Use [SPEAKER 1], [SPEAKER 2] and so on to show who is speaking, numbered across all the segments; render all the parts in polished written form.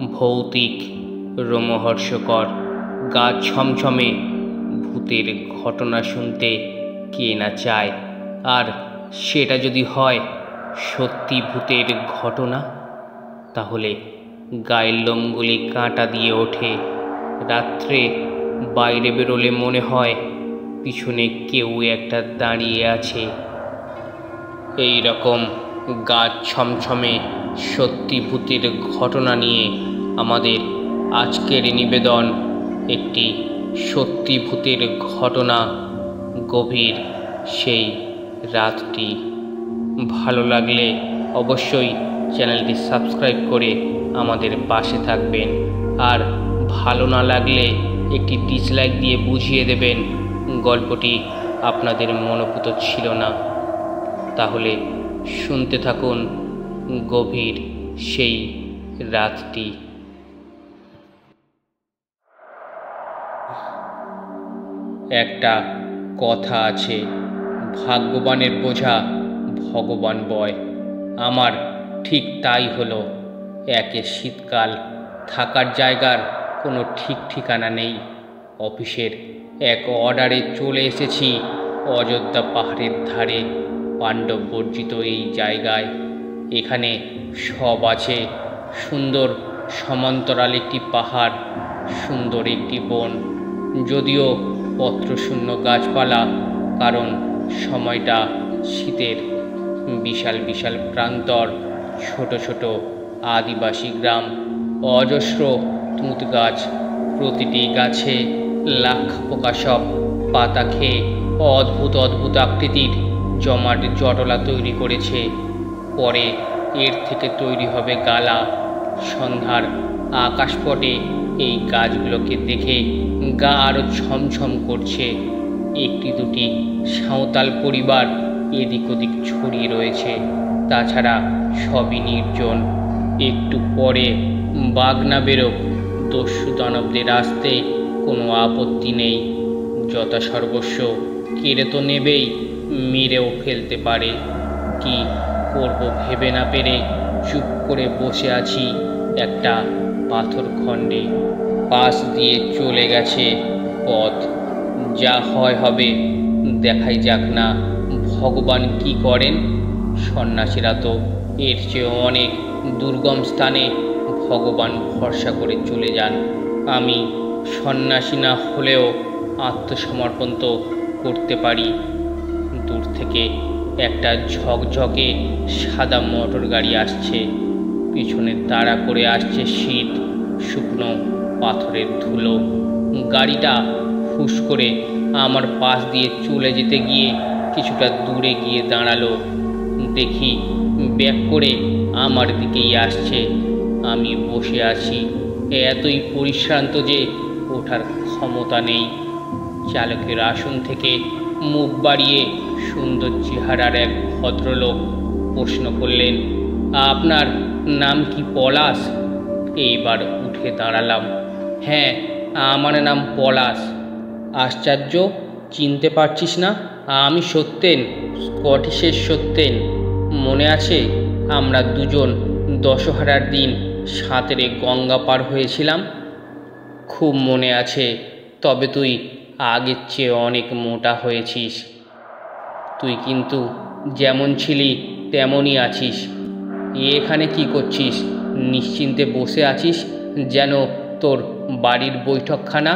[SPEAKER 1] ভৌতিক, রোমহর্ষকর, গা ছমছমে ভূতের ঘটনা শুনতে কে না চায়। আর সেটা যদি হয় সত্যি ভূতের ঘটনা, তাহলে গায়ের লোমগুলি কাঁটা দিয়ে ওঠে। রাত্রে বাইরে বেরোলে মনে হয় পিছনে কেউ একটা দাঁড়িয়ে আছে। এই রকম গা ছমছমে সত্যি ভূতের ঘটনা নিয়ে আমাদের আজকের নিবেদন একটি সত্যি ভূতের ঘটনা, গভীর সেই রাতটি। ভালো লাগলে অবশ্যই চ্যানেলটি সাবস্ক্রাইব করে আমাদের পাশে থাকবেন, আর ভালো না লাগলে একটি ডিসলাইক দিয়ে বুঝিয়ে দেবেন গল্পটি আপনাদের মনোভূত ছিল না। তাহলে শুনতে থাকুন গভীর সেই রাতটি। একটা কথা আছে, ভাগ্যবানের বোঝা ভগবান বয়। আমার ঠিক তাই হলো। একে শীতকাল, থাকার জায়গার কোনো ঠিক ঠিকানা নেই। অফিসের এক অর্ডারে চলে এসেছি অযোধ্যা পাহাড়ের ধারে, পাণ্ডব বর্জিত এই জায়গায়। এখানে সব আছে। সুন্দর সমান্তরাল একটি পাহাড়, সুন্দর একটি বন, যদিও পত্রশূন্য গাছপালা, কারণ সময়টা শীতের। বিশাল বিশাল প্রান্তর, ছোট ছোট আদিবাসী গ্রাম, অজস্র তুঁত গাছ, প্রতিটি গাছে লাখ পোকা সব পাতা খেয়ে অদ্ভুত অদ্ভুত আকৃতির জমাট জটলা তৈরি করেছে। পরে এর থেকে তৈরি হবে গালা। সন্ধ্যার আকাশপটে এই গাছগুলোকে দেখে গা আরও ছমছম করছে। একটি দুটি সাঁওতাল পরিবার এদিক ওদিক ছড়িয়ে রয়েছে, তাছাড়া সবই নির্জন। একটু পরে বাঘ না বেরোক, দস্যু দানবদের আসতে কোনো আপত্তি নেই। যথাসর্বস্ব কেড়ে তো নেবেই, মেরেও ফেলতে পারে। কি করব ভেবে না পেরে চুপ করে বসে আছি একটা পাথর খণ্ডে। পাশ দিয়ে চলে গেছে পথ। যা হয় হবে, দেখাই যাক না ভগবান কি করেন। সন্ন্যাসীরা তো এর চেয়ে অনেক দুর্গম স্থানে ভগবান ভরসা করে চলে যান। আমি সন্ন্যাসী না হলেও আত্মসমর্পণ তো করতে পারি। দূর থেকে একটা ঝকঝকে সাদা মোটর গাড়ি আসছে। পিছনে তাড়া করে আসছে শীত শুকনো পাথরের ধুলো। গাড়িটা হুশ করে আমার পাশ দিয়ে চলে যেতে গিয়ে কিছুটা দূরে গিয়ে দাঁড়ালো। দেখি ব্যাক করে আমার দিকেই আসছে। আমি বসে আছি, এতই পরিশ্রান্ত যে ওঠার ক্ষমতা নেই। চালকের আসন থেকে মুখ বাড়িয়ে সুন্দর চেহারার এক ভদ্রলোক প্রশ্ন করলেন, আপনার নাম কি পলাশ? এইবার উঠে দাঁড়ালাম। হ্যাঁ, আমার নাম পলাশ। আশ্চর্য, চিনতে পারছিস না? আমি সত্যেন, স্কটিশের সত্যেন। মনে আছে আমরা দুজন দশহরার দিন সাঁতরে গঙ্গা পার হয়েছিলাম? খুব মনে আছে। তবে তুই আগের চেয়ে অনেক মোটা হয়েছিস। তুই কিন্তু যেমন ছিলি তেমনই আছিস। এখানে কি করছিস? নিশ্চিন্তে বসে আছিস যেন তোর বাড়ির বৈঠকখানা।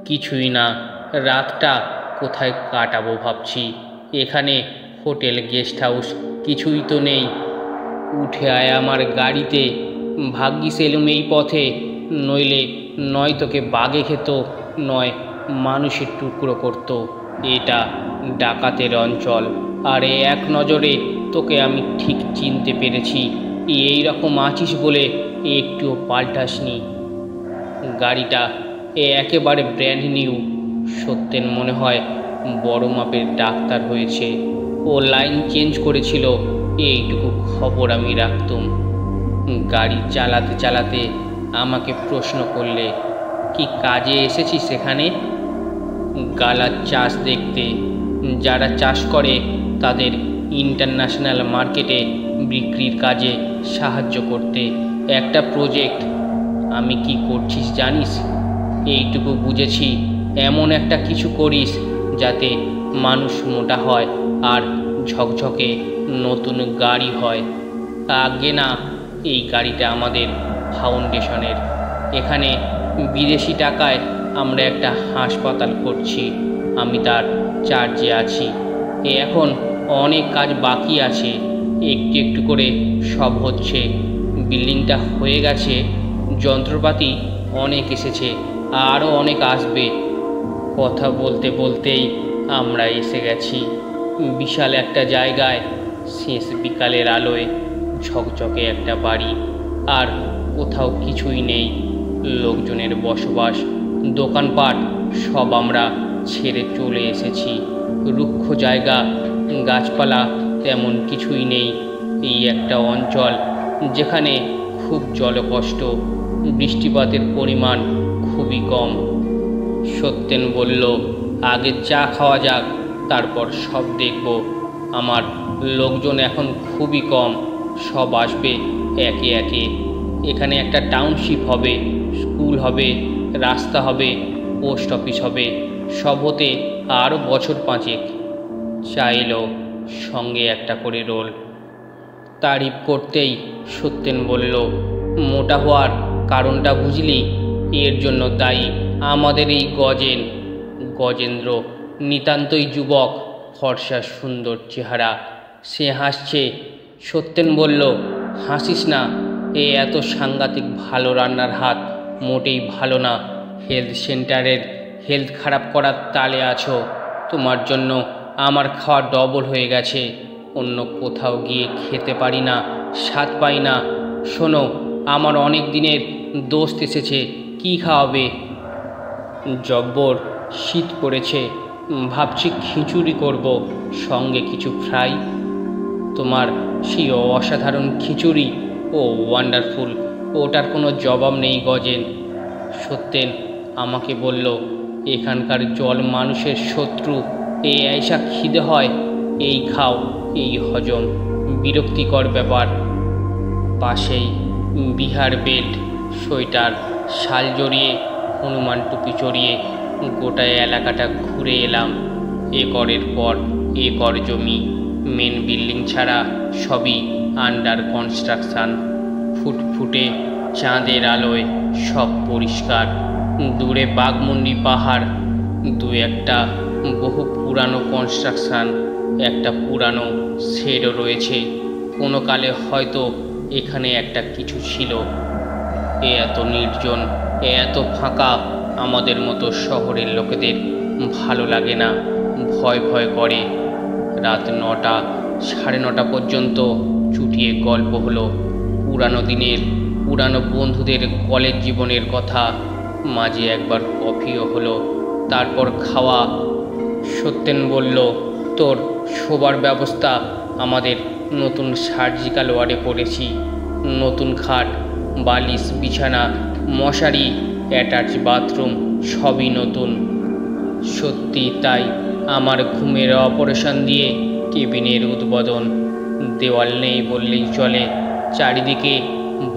[SPEAKER 1] কিছুই না, রাতটা কোথায় কাটাবো ভাবছি। এখানে হোটেল, গেস্ট হাউস কিছুই তো নেই। উঠে আয় আমার গাড়িতে। ভাগ্যিস এলুম এই পথে, নইলে নয় তোকে বাঘে খেত, নয় মানুষের টুকরো করত। এটা ডাকাতের অঞ্চল, আর এক নজরে তোকে আমি ঠিক চিনতে পেরেছি। এই রকম আছিস বলে একটুও পাল্টাসনি। গাড়িটা একেবারে ব্র্যান্ড নিউ। সত্যেন মনে হয় বড় মাপের ডাক্তার হয়েছে। ও লাইন চেঞ্জ করেছিল, এইটুকু খবর আমি রাখতুম। গাড়ি চালাতে চালাতে আমাকে প্রশ্ন করলে, কি কাজে এসেছি সেখানে? গালার চাষ দেখতে। যারা চাষ করে তাদের ইন্টারন্যাশনাল মার্কেটে বিক্রির কাজে সাহায্য করতে। একটা প্রজেক্ট আমি কি করছিস জানিস? এইটুকু বুঝেছি, এমন একটা কিছু করিস যাতে মানুষ মোটা হয় আর ঝকঝকে নতুন গাড়ি হয়। আগে না, এই গাড়িটা আমাদের ফাউন্ডেশনের। এখানে বিদেশি টাকায় আমরা একটা হাসপাতাল করছি। আমি তার চার্জে আছি। এখন অনেক কাজ বাকি আছে, একটু একটু করে সব হচ্ছে। বিল্ডিংটা হয়ে গেছে, যন্ত্রপাতি অনেক এসেছে, আরও অনেক আসবে। কথা বলতে বলতেই আমরা এসে গেছি বিশাল একটা জায়গায়। শেষ বিকালের আলোয় ঝকঝকে একটা বাড়ি, আর কোথাও কিছুই নেই লোকজনের বসবাস। দোকানপাট সব আমরা ছেড়ে চলে এসেছি। রুক্ষ জায়গা, গাছপালা তেমন কিছুই নেই। এই একটা অঞ্চল যেখানে খুব জলকষ্ট, বৃষ্টিপাতের পরিমাণ খুবই কম। সত্যেন বলল, আগে চা খাওয়া যাক, তারপর সব দেখব। আমার লোকজন এখন খুবই কম, সব আসবে একে একে। এখানে একটা টাউনশিপ হবে, স্কুল হবে, রাস্তা হবে, পোস্ট অফিস হবে, সব হতে আরও বছর 5 চা এলো, সঙ্গে একটা করে রোল। তারিফ করতেই সত্যেন বলল, মোটা হওয়ার কারণটা বুঝলি? এর জন্য দায়ী আমাদের এই গজেন্দ্র। নিতান্তই যুবক, ফর্সা সুন্দর চেহারা। সে হাসছে। সত্যেন বলল, হাসিস না, এ এত সাংঘাতিক ভালো রান্নার হাত মোটেই ভালো না। হেলথ সেন্টারের হেলথ খারাপ করার তালে আছো। তোমার জন্য আমার খাওয়া ডবল হয়ে গেছে। অন্য কোথাও গিয়ে খেতে পারি না, স্বাদ পাই না। শোনো, আমার অনেক দিনের দোস্ত এসেছে, কি খাওয়াবে? জব্বর শীত পড়েছে, ভাবছি খিচুড়ি করব, সঙ্গে কিছু ফ্রাই। তোমার সেই অসাধারণ খিচুড়ি ও ওয়ান্ডারফুল, ওটার কোনো জবাব নেই গজেন। সত্যেন আমাকে বলল, এখানকার জল মানুষের শত্রু। এই আয়সা খিদে হয়, এই খাও, এই হজম। বিরক্তিকর ব্যাপার। পাশেই বিহার বেল্ট, সোয়েটার, শাল জড়িয়ে, হনুমান টুপি চড়িয়ে গোটা এলাকাটা ঘুরে এলাম। একরের পর একর জমি, মেন বিল্ডিং ছাড়া সবই আন্ডার কনস্ট্রাকশান। ফুটফুটে চাঁদের আলোয় সব পরিষ্কার। দূরে বাঘমুন্ডি পাহাড়, দু একটা বহু পুরানো কনস্ট্রাকশান, একটা পুরানো শেডও রয়েছে। কোনো কালে হয়তো এখানে একটা কিছু ছিল। এত নির্জন, এত ফাঁকা আমাদের মতো শহরের লোকেদের ভালো লাগে না, ভয় ভয় করে। রাত 9টা, 9:30 পর্যন্ত চুটিয়ে গল্প হলো পুরানো দিনের, পুরানো বন্ধুদের কলেজ জীবনের কথা। মাঝে একবার কফিও হলো, তারপর খাওয়া। সত্যেন বলল, তোর শোবার ব্যবস্থা? আমাদের নতুন সার্জিক্যাল ওয়ার্ডে পড়েছি। নতুন খাট, বালিশ, বিছানা, মশারি, অ্যাটাচ বাথরুম, সবই নতুন। সত্যি তাই, আমার ঘুমের অপারেশন দিয়ে কেবিনের উদ্বোধন। দেওয়াল নেই বললেই চলে। চারিদিকে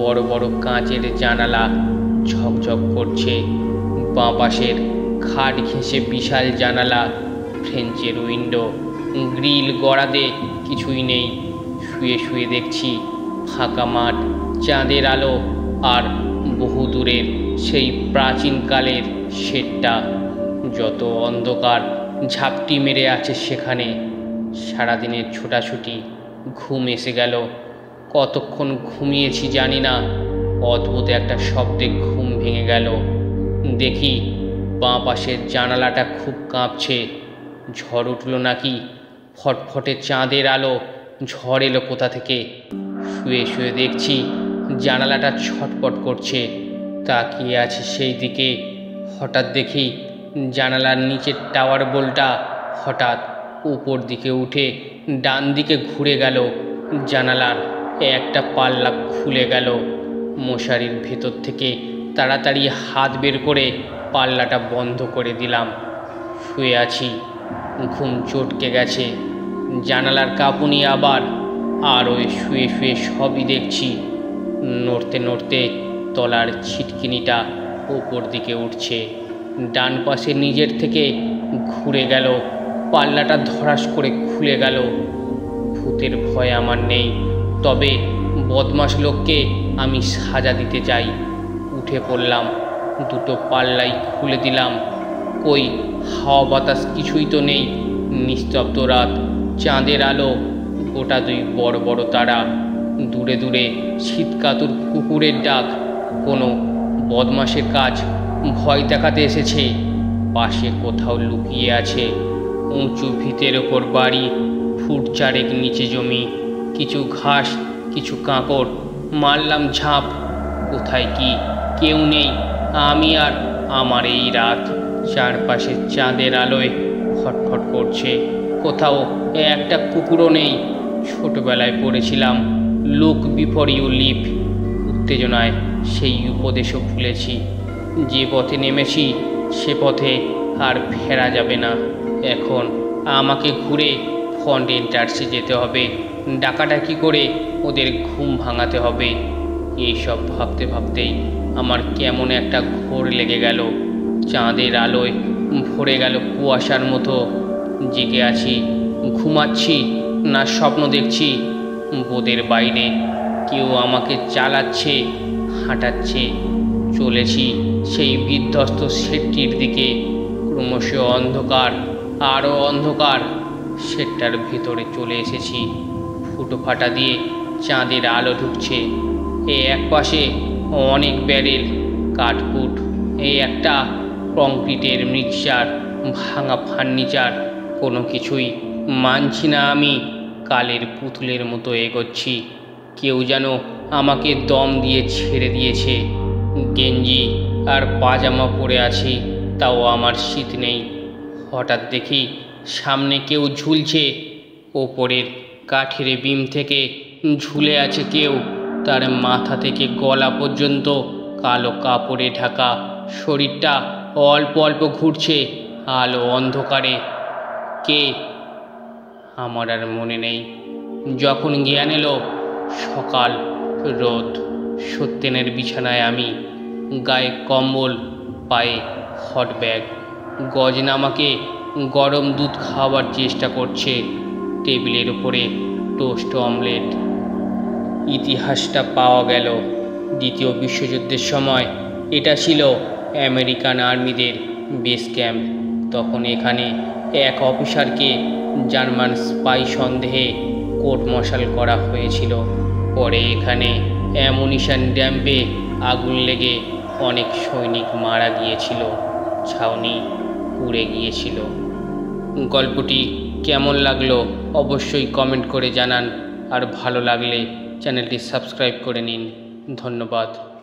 [SPEAKER 1] বড় বড় কাঁচের জানালা ঝকঝক করছে। বাঁ পাশের খাট ঘেঁষে বিশাল জানালা, ফ্রেঞ্চের উইন্ডো, গ্রিল গড়াতে কিছুই নেই। শুয়ে শুয়ে দেখছি ফাঁকা মাঠ, চাঁদের আলো, আর বহু দূরের সেই প্রাচীনকালের শেডটা। যত অন্ধকার ঝাপটি মেরে আছে সেখানে। সারাদিনের ছোটাছুটি, ঘুম এসে গেল। কতক্ষণ ঘুমিয়েছি জানি না। অদ্ভুত একটা শব্দে ঘুম ভেঙে গেল। দেখি বাঁ পাশের জানালাটা খুব কাঁপছে। ঝড় উঠল নাকি? ফটফটে চাঁদের আলো, ঝড় এলো কোথা থেকে? শুয়ে শুয়ে দেখছি জানালাটা ছটপট করছে। তাকিয়ে আছে সেই দিকে। হঠাৎ দেখি জানালার নিচের টাওয়ার বোল্টটা হঠাৎ উপর দিকে উঠে ডান দিকে ঘুরে গেল। জানালার একটা পাল্লা খুলে গেল। মশারির ভেতর থেকে তাড়াতাড়ি হাত বের করে পাল্লাটা বন্ধ করে দিলাম। শুয়ে আছি, ঘুম চটকে গেছে। জানালার কাঁপুনি আবার, আর ওই শুয়ে শুয়ে সবই দেখছি। নড়তে নড়তে তলার ছিটকিনিটা ওপর দিকে উঠছে। ডান পাশে নিজের থেকে ঘুরে গেল, পাল্লাটা ধরাস করে খুলে গেল। ভূতের ভয় আমার নেই, তবে বদমাশ লোককে আমি সাজা দিতে চাই। উঠে পড়লাম, দুটো পাল্লাই খুলে দিলাম। কই হাওয়া বাতাস কিছুই তো নেই, নিস্তব্ধ রাত, চাঁদের আলো, গোটা দুই বড় বড় তারা, দূরে দূরে শীতকাতুর কুকুরের ডাক। কোনো বদমাশের কাজ, ভয় দেখাতে এসেছে। পাশে কোথাও লুকিয়ে আছে। উঁচু ভিতের ওপর বাড়ি, ফুট চারেক নিচে জমি, কিছু ঘাস, কিছু কাঁকড়। মারলাম ঝাঁপ। কোথায় কি? কেউ নেই। আমি আর আমার এই রাত। চারপাশে চাঁদের আলোয় ফটফট করছে। কোথাও একটা কুকুরও নেই। ছোটবেলায় পড়েছিলাম, লুক বিফোর ইউ লিভ। উত্তেজনায় সেই উপদেশও ভুলেছি। যে পথে নেমেছি সে পথে আর ফেরা যাবে না। এখন আমাকে ঘুরে ফন্ট এন্টার্সে যেতে হবে, ডাকাডাকি করে ওদের ঘুম ভাঙাতে হবে। এইসব ভাবতে ভাবতেই আমার কেমন একটা ঘোর লেগে গেল। চাঁদের আলোয় ভরে গেল কুয়াশার মতো। জেগে আছি, ঘুমাচ্ছি না স্বপ্ন দেখছি? বোধের বাইরে কেউ আমাকে চালাচ্ছে, হাঁটাচ্ছে। চলেছি সেই বিধ্বস্ত শেডটির দিকে। ক্রমশ অন্ধকার, আরও অন্ধকার। শেডটার ভেতরে চলে এসেছি। ফুটো ফাটা দিয়ে চাঁদের আলো ঢুকছে। এক পাশে অনেক ব্যারেল, কাঠকুট, একটা কংক্রিটের মিক্সচার, ভাঙা ফার্নিচার। কোনো কিছুই মানছি না আমি। কালের পুতুলের মতো এগোচ্ছি। কেউ যেন আমাকে দম দিয়ে ছেড়ে দিয়েছে। গেঞ্জি আর পাজামা পরে আছি, তাও আমার শীত নেই। হঠাৎ দেখি সামনে কেউ ঝুলছে। ওপরের কাঠের বিম থেকে ঝুলে আছে কেউ। তার মাথা থেকে গলা পর্যন্ত কালো কাপড়ে ঢাকা। শরীরটা অল্প অল্প ঘুরছে আলো অন্ধকারে। কে? আমার আর মনে নেই। যখন জ্ঞান এলো, সকাল, রোদ, সত্যেনের বিছানায় আমি, গায়ে কম্বল, পায়ে হট ব্যাগ। গজনা আমাকে গরম দুধ খাওয়াবার চেষ্টা করছে। টেবিলের উপরে টোস্ট অমলেট। ইতিহাসটা পাওয়া গেল। দ্বিতীয় বিশ্বযুদ্ধের সময় এটা ছিল আমেরিকান আর্মিদের বেস ক্যাম্প। তখন এখানে এক অফিসারকে জার্মান স্পাই সন্দেহে কোর্ট মার্শাল করা হয়েছিল। পরে এখানে অ্যামুনিশন ড্যাম্পে আগুন লেগে অনেক সৈনিক মারা গিয়েছিল। ছাউনি পুড়ে গিয়েছিল। গল্পটি কেমন লাগলো অবশ্যই কমেন্ট করে জানান। আর ভালো লাগলে চ্যানেলটি সাবস্ক্রাইব করে নিন। ধন্যবাদ।